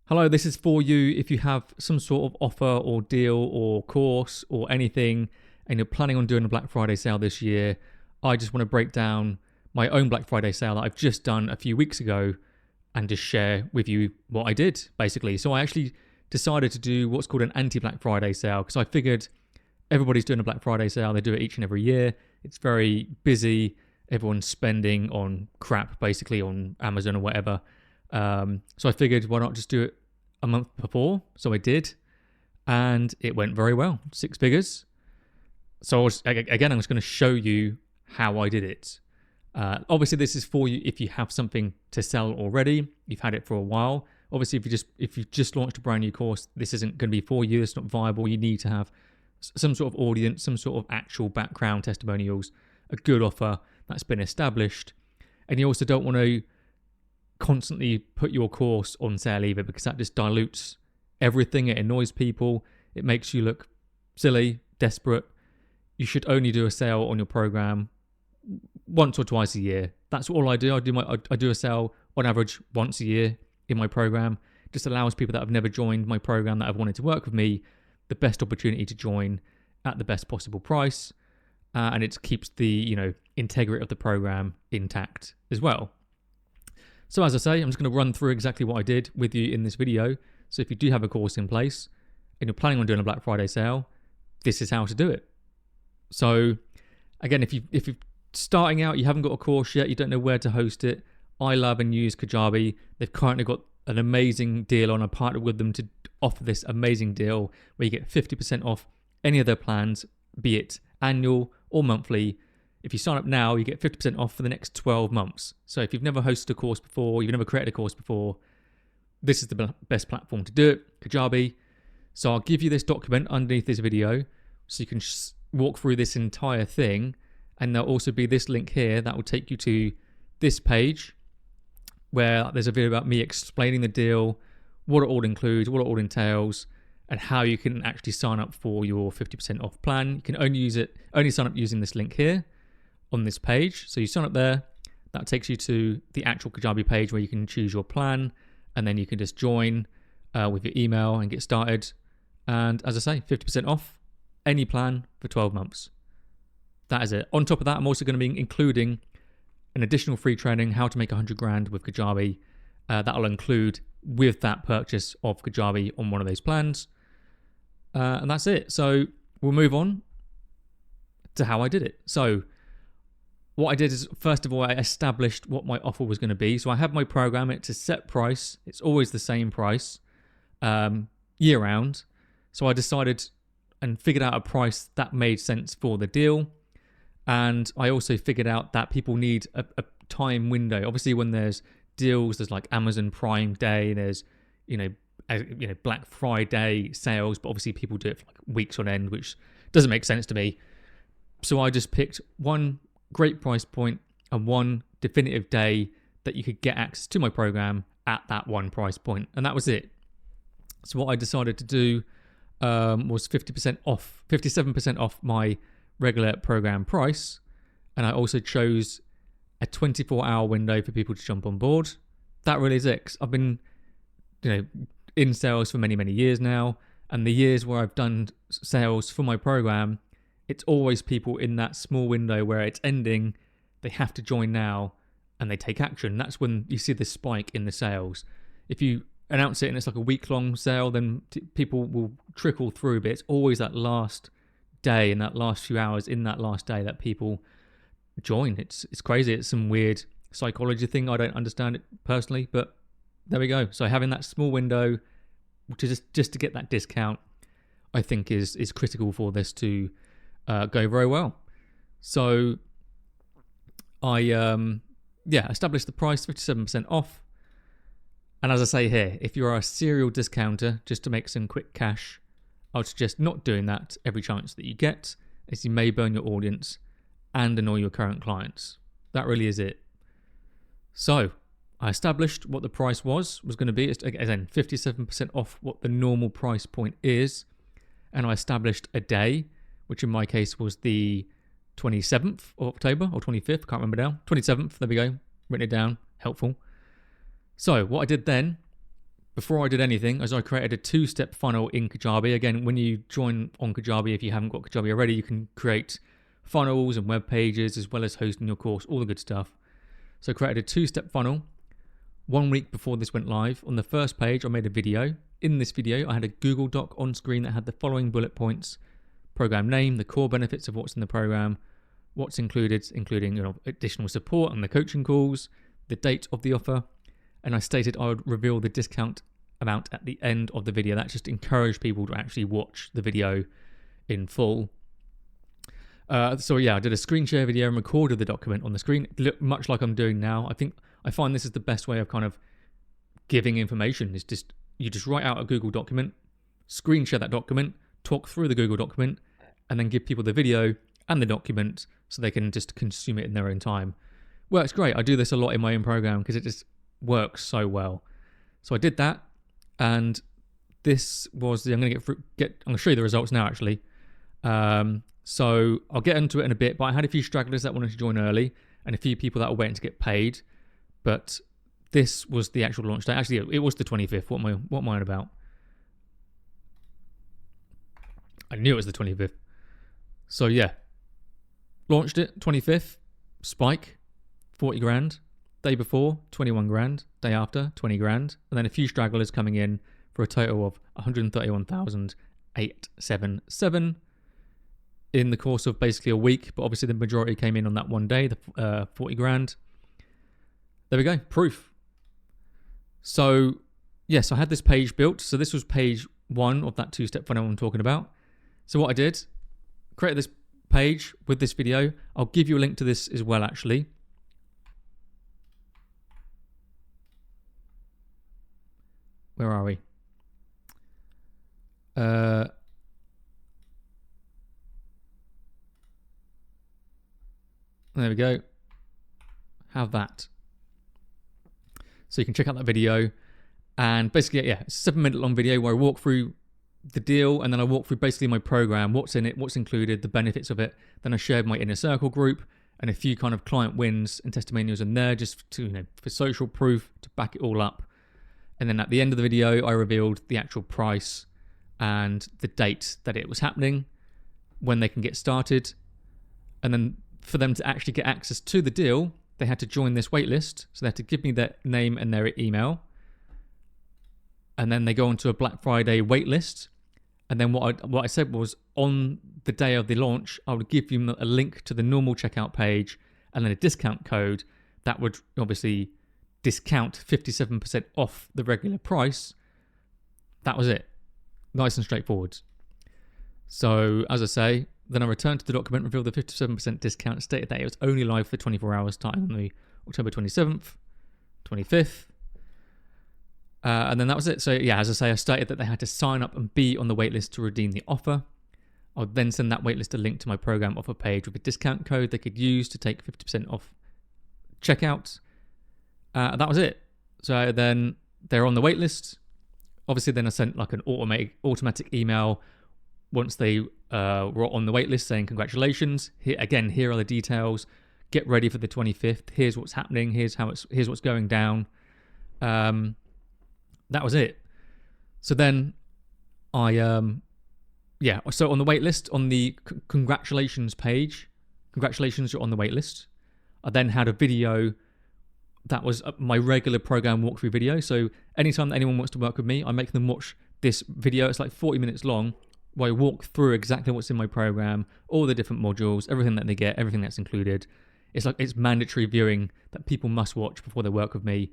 Hello, this is for you if you have some sort of offer or deal or course or anything and you're planning on doing a Black Friday sale this year. I just want to break down my own Black Friday sale that I've just done a few weeks ago and just share with you what I did, basically. So I actually decided to do what's called an anti-Black Friday sale because I figured everybody's doing a Black Friday sale. They do it each and every year. It's very busy. Everyone's spending on crap, basically, on Amazon or whatever. So I figured, why not just do it a month before? So I did, and it went very well, 6 figures. So I'm just going to show you how I did it. Obviously, this is for you if you have something to sell already, you've had it for a while. Obviously, if you've just launched a brand new course, this isn't going to be for you. It's not viable. You need to have some sort of audience, some sort of actual background testimonials, a good offer that's been established, and you also don't want to constantly put your course on sale either, because that just dilutes everything. It annoys people. It makes you look silly, desperate. You should only do a sale on your program once or twice a year. That's all I do. I do a sale on average once a year in my program. It just allows people that have never joined my program, that have wanted to work with me, the best opportunity to join at the best possible price, and it keeps the integrity of the program intact as well. So as I say, I'm just going to run through exactly what I did with you in this video. So if you do have a course in place and you're planning on doing a Black Friday sale, this is how to do it. So again, if you're starting out, you haven't got a course yet, you don't know where to host it, I love and use Kajabi. They've currently got an amazing deal on. I partnered with them to offer this amazing deal where you get 50% off any of their plans, be it annual or monthly. If you sign up now, you get 50% off for the next 12 months. So if you've never hosted a course before, you've never created a course before, this is the best platform to do it, Kajabi. So I'll give you this document underneath this video so you can walk through this entire thing. And there'll also be this link here that will take you to this page where there's a video about me explaining the deal, what it all includes, what it all entails, and how you can actually sign up for your 50% off plan. You can only sign up using this link here on this page. So you sign up there, that takes you to the actual Kajabi page where you can choose your plan, and then you can just join with your email and get started. And as I say, 50% off any plan for 12 months. That is it. On top of that, I'm also going to be including an additional free training, how to make 100 grand with Kajabi. That'll include with that purchase of Kajabi on one of those plans. And that's it. So we'll move on to how I did it. So what I did is, first of all, I established what my offer was going to be. So I have my program. It's a set price. It's always the same price year round. So I decided and figured out a price that made sense for the deal. And I also figured out that people need a time window. Obviously, when there's deals, there's like Amazon Prime Day, there's Black Friday sales, but obviously people do it for like weeks on end, which doesn't make sense to me. So I just picked one great price point and one definitive day that you could get access to my program at that one price point, and that was it. So what I decided to do was 50% off, 57% off my regular program price, and I also chose a 24-hour window for people to jump on board. That really is it. 'Cause I've been in sales for many years now, and the years where I've done sales for my program, it's always people in that small window where it's ending, they have to join now, and they take action. That's when you see this spike in the sales. If you announce it and it's like a week-long sale, then people will trickle through, but it's always that last day and that last few hours in that last day that people join. It's crazy. It's some weird psychology thing. I don't understand it personally, but there we go. So having that small window, which is just to get that discount, I think is critical for this to go very well. So I established the price, 57% off. And as I say here, if you're a serial discounter just to make some quick cash, I would suggest not doing that every chance that you get, as you may burn your audience and annoy your current clients. That really is it. So I established what the price was going to be. It's, again, 57% off what the normal price point is. And I established a day, which in my case was the 27th of October or 25th, can't remember now. 27th, there we go, written it down, helpful. So what I did then, before I did anything, as I created a 2-step funnel in Kajabi. Again, when you join on Kajabi, if you haven't got Kajabi already, you can create funnels and web pages as well as hosting your course, all the good stuff. So I created a 2-step funnel. 1 week before this went live, on the first page, I made a video. In this video, I had a Google Doc on screen that had the following bullet points: program name, the core benefits of what's in the program, what's included, including additional support and the coaching calls, the date of the offer, and I stated I would reveal the discount amount at the end of the video. That just encouraged people to actually watch the video in full. So yeah, I did a screen share video and recorded the document on the screen, much like I'm doing now. I find this is the best way of kind of giving information. Is just you just write out a Google document, screen share that document, talk through the Google document, and then give people the video and the document so they can just consume it in their own time. Works great. I do this a lot in my own program because it just works so well. So I did that, and this was I'm going to show you the results now actually. So I'll get into it in a bit, but I had a few stragglers that wanted to join early and a few people that were waiting to get paid. But this was the actual launch date. Actually, it was the 25th. What am I on about? I knew it was the 25th. So yeah, launched it 25th, spike, 40 grand. Day before, 21 grand. Day after, 20 grand. And then a few stragglers coming in for a total of 131,877 in the course of basically a week. But obviously the majority came in on that one day, the 40 grand. There we go, proof. So yes, I had this page built. So this was page 1 of that 2-step funnel I'm talking about. So what I did, created this page with this video. I'll give you a link to this as well, actually. Where are we? There we go. Have that. So you can check out that video. And basically, yeah, it's a 7-minute long video where I walk through the deal, and then I walk through basically my program, what's in it, what's included, the benefits of it. Then I shared my inner circle group and a few kind of client wins and testimonials in there just to, for social proof to back it all up. And then at the end of the video, I revealed the actual price and the date that it was happening, when they can get started. And then for them to actually get access to the deal, they had to join this waitlist. So they had to give me their name and their email. And then they go onto a Black Friday waitlist. And then what I said was, on the day of the launch, I would give you a link to the normal checkout page and then a discount code that would obviously discount 57% off the regular price. That was it. Nice and straightforward. So as I say, then I returned to the document, revealed the 57% discount, stated that it was only live for 24 hours starting on the October 27th, 25th. And then that was it. So yeah, as I say, I stated that they had to sign up and be on the waitlist to redeem the offer. I would then send that waitlist a link to my program offer page with a discount code they could use to take 50% off checkout. That was it. So then they're on the waitlist. Obviously, then I sent like an automatic email once they were on the waitlist saying congratulations. Here are the details. Get ready for the 25th. Here's what's happening. Here's what's going down. That was it. So then so on the waitlist, on the congratulations page, congratulations, you're on the waitlist. I then had a video that was my regular program walkthrough video. So anytime that anyone wants to work with me, I make them watch this video. It's like 40 minutes long, where I walk through exactly what's in my program, all the different modules, everything that they get, everything that's included. It's mandatory viewing that people must watch before they work with me,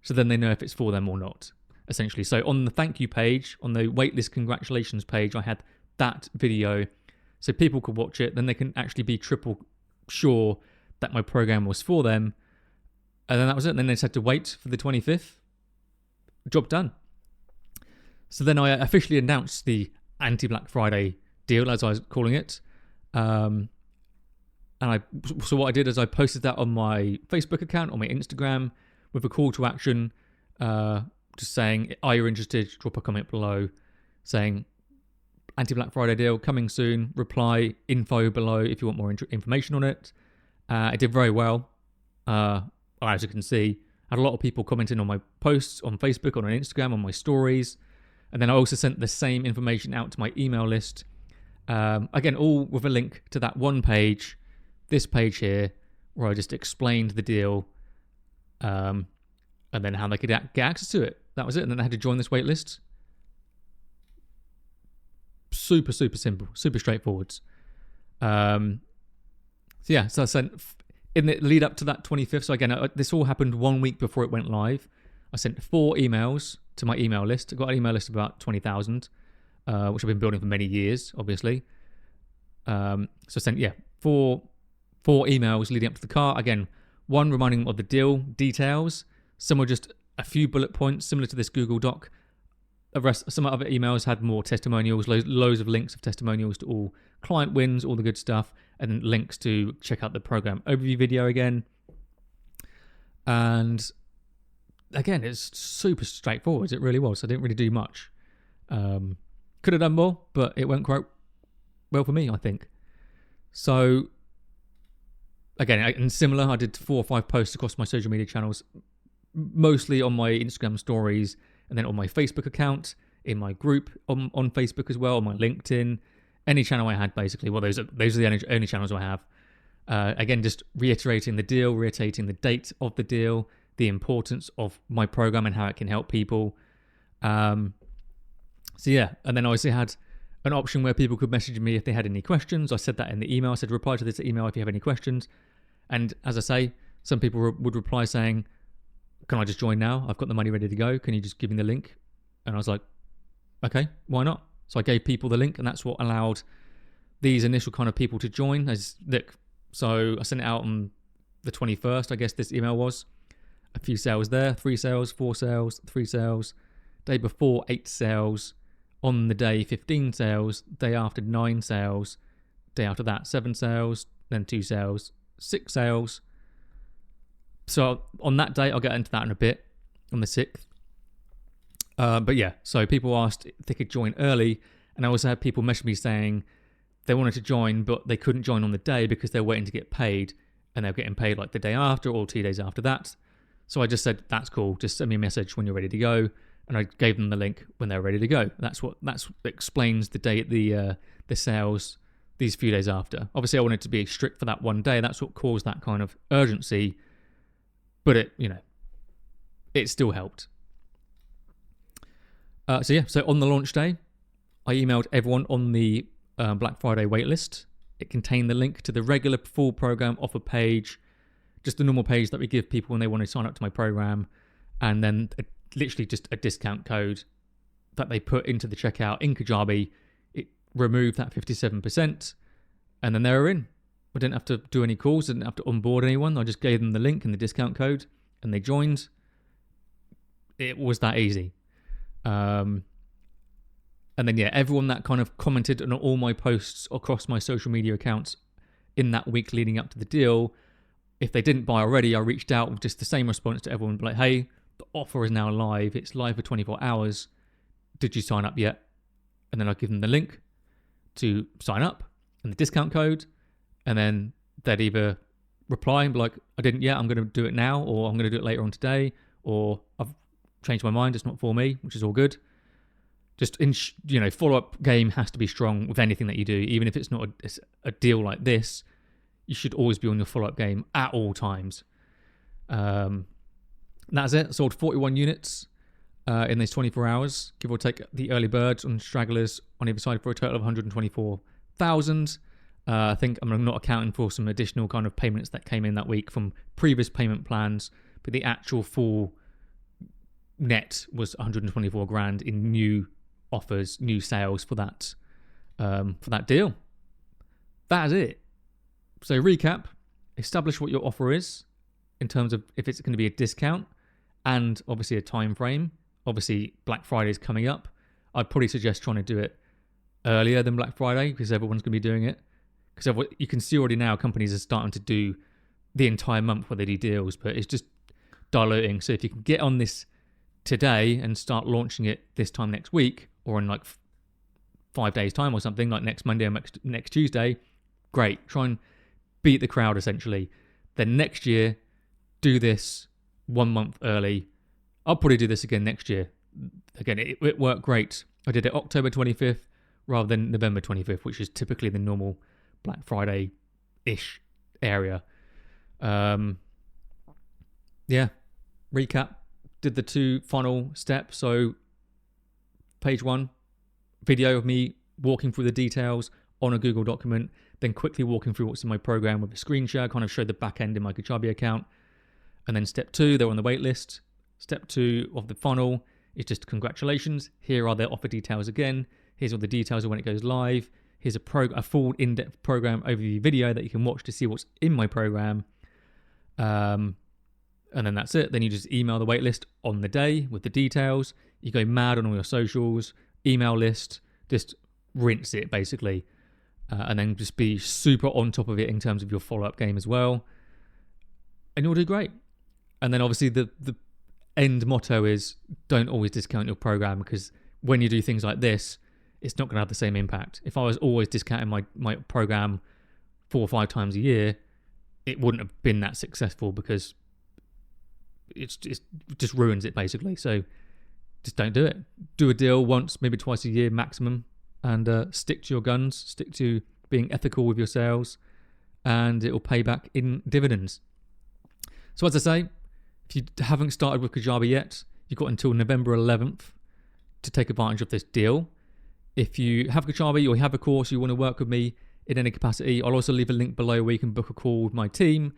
so then they know if it's for them or not, essentially. So on the thank you page, on the waitlist congratulations page, I had that video so people could watch it. Then they can actually be triple sure that my program was for them. And then that was it. And then they just had to wait for the 25th. Job done. So then I officially announced the anti-Black Friday deal, as I was calling it. So what I did is I posted that on my Facebook account, on my Instagram, with a call to action, just saying, are you interested? Drop a comment below saying, anti-Black Friday deal coming soon. Reply info below if you want more information on it. It did very well. As you can see, Had a lot of people commenting on my posts on Facebook, on Instagram, on my stories. And then I also sent the same information out to my email list. Again, all with a link to that one page, this page here, where I just explained the deal and then how they could get access to it. That was it. And then I had to join this waitlist. Super, super simple, super straightforward. So I sent in the lead up to that 25th. So again, this all happened 1 week before it went live. I sent 4 emails to my email list. I got an email list of about 20,000, which I've been building for many years, obviously. So I sent, 4 emails leading up to the car. Again, one reminding them of the deal details. Some were just a few bullet points, similar to this Google Doc. Some other emails had more testimonials, loads of links of testimonials to all client wins, all the good stuff, and links to check out the program overview video again. And again, it's super straightforward. It really was. I didn't really do much. Could have done more, but it went quite well for me, I think. So again, and similar, I did 4 or 5 posts across my social media channels, mostly on my Instagram stories, and then on my Facebook account, in my group on Facebook as well, on my LinkedIn, any channel I had basically. Well, those are the only channels I have. Again, just reiterating the deal, reiterating the date of the deal, the importance of my program and how it can help people. And then I also had an option where people could message me if they had any questions. I said that in the email. I said, reply to this email if you have any questions. And as I say, some people would reply saying, can I just join now? I've got the money ready to go. Can you just give me the link? And I was like, okay, why not? So I gave people the link, and that's what allowed these initial kind of people to join. So I sent it out on the 21st, I guess this email was. A few sales there, 3 sales, 4 sales, 3 sales. Day before, 8 sales. On the day, 15 sales. Day after, 9 sales. Day after that, 7 sales. Then 2 sales, 6 sales. So on that day, I'll get into that in a bit, on the 6th. So people asked if they could join early, and I also had people message me saying they wanted to join, but they couldn't join on the day because they're waiting to get paid, and they're getting paid like the day after or 2 days after that. So I just said, that's cool, just send me a message when you're ready to go, and I gave them the link when they're ready to go. That's what explains the date, the sales these few days after. Obviously, I wanted to be strict for that one day. That's what caused that kind of urgency. But it still helped. So on the launch day, I emailed everyone on the Black Friday waitlist. It contained the link to the regular full program offer page, just the normal page that we give people when they want to sign up to my program, and then literally just a discount code that they put into the checkout in Kajabi. It removed that 57%, and then they were in. I didn't have to do any calls, didn't have to onboard anyone. I just gave them the link and the discount code, and they joined. It was that easy. And then, everyone that kind of commented on all my posts across my social media accounts in that week leading up to the deal, if they didn't buy already, I reached out with just the same response to everyone, like, hey, the offer is now live. It's live for 24 hours. Did you sign up yet? And then I give them the link to sign up and the discount code. And then they'd either reply and be like, I didn't yet, I'm going to do it now, or I'm going to do it later on today, or I've changed my mind, it's not for me, which is all good. Just, follow-up game has to be strong with anything that you do. Even if it's not a deal like this, you should always be on your follow-up game at all times. That's it. I sold 41 units in these 24 hours, give or take the early birds and stragglers on either side, for a total of 124,000. I think I'm not accounting for some additional kind of payments that came in that week from previous payment plans, but the actual full net was 124 grand in new offers, new sales for that deal. That is it. So recap, establish what your offer is in terms of if it's going to be a discount and obviously a time frame. Obviously Black Friday is coming up. I'd probably suggest trying to do it earlier than Black Friday because everyone's going to be doing it. Because you can see already now companies are starting to do the entire month where they do deals, but it's just diluting. So if you can get on this today and start launching it this time next week, or in like 5 days time or something, like next Monday or next Tuesday, great. Try and beat the crowd essentially. Then next year, do this 1 month early. I'll probably do this again next year. Again, it worked great. I did it October 25th rather than November 25th, which is typically the normal Black Friday-ish area. Yeah, recap. Did the 2 final steps. So page 1, video of me walking through the details on a Google document, then quickly walking through what's in my program with a screen share, kind of showed the back end in my Kajabi account. And then step 2, they're on the waitlist. Step 2 of the funnel is just congratulations. Here are their offer details again. Here's all the details of when it goes live. Here's a full in-depth program overview video that you can watch to see what's in my program. And then that's it. Then you just email the waitlist on the day with the details. You go mad on all your socials, email list, just rinse it basically. And then just be super on top of it in terms of your follow-up game as well. And you'll do great. And then obviously the end motto is don't always discount your program, because when you do things like this, it's not going to have the same impact. If I was always discounting my program 4 or 5 times a year, it wouldn't have been that successful, because it just ruins it basically. So just don't do it. Do a deal once, maybe twice a year maximum, and stick to your guns, stick to being ethical with your sales, and it will pay back in dividends. So as I say, if you haven't started with Kajabi yet, you've got until November 11th to take advantage of this deal. If you have Kajabi or you have a course, you want to work with me in any capacity, I'll also leave a link below where you can book a call with my team.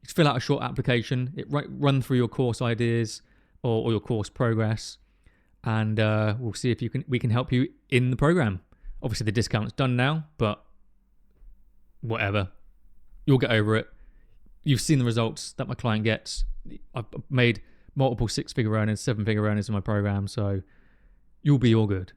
You fill out a short application, run through your course ideas or your course progress, and we'll see if we can help you in the program. Obviously the discount's done now, but whatever, you'll get over it. You've seen the results that my client gets. I've made multiple 6-figure earners, 7-figure earners in my program, so you'll be all good.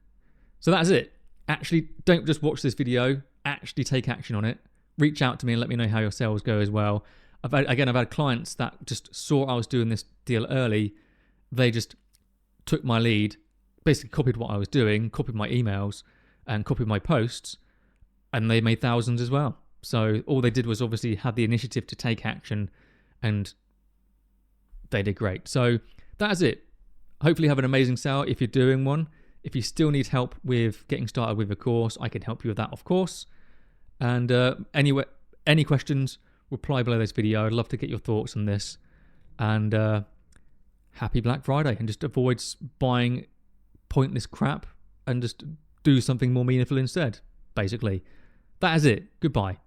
So that's it. Actually, don't just watch this video, actually take action on it. Reach out to me and let me know how your sales go as well. I've had clients that just saw I was doing this deal early. They just took my lead, basically copied what I was doing, copied my emails and copied my posts, and they made thousands as well. So all they did was obviously have the initiative to take action, and they did great. So that is it. Hopefully have an amazing sale if you're doing one. If you still need help with getting started with a course, I can help you with that, of course. And anyway, any questions, reply below this video. I'd love to get your thoughts on this. And happy Black Friday, and just avoid buying pointless crap and just do something more meaningful instead, basically. That is it. Goodbye.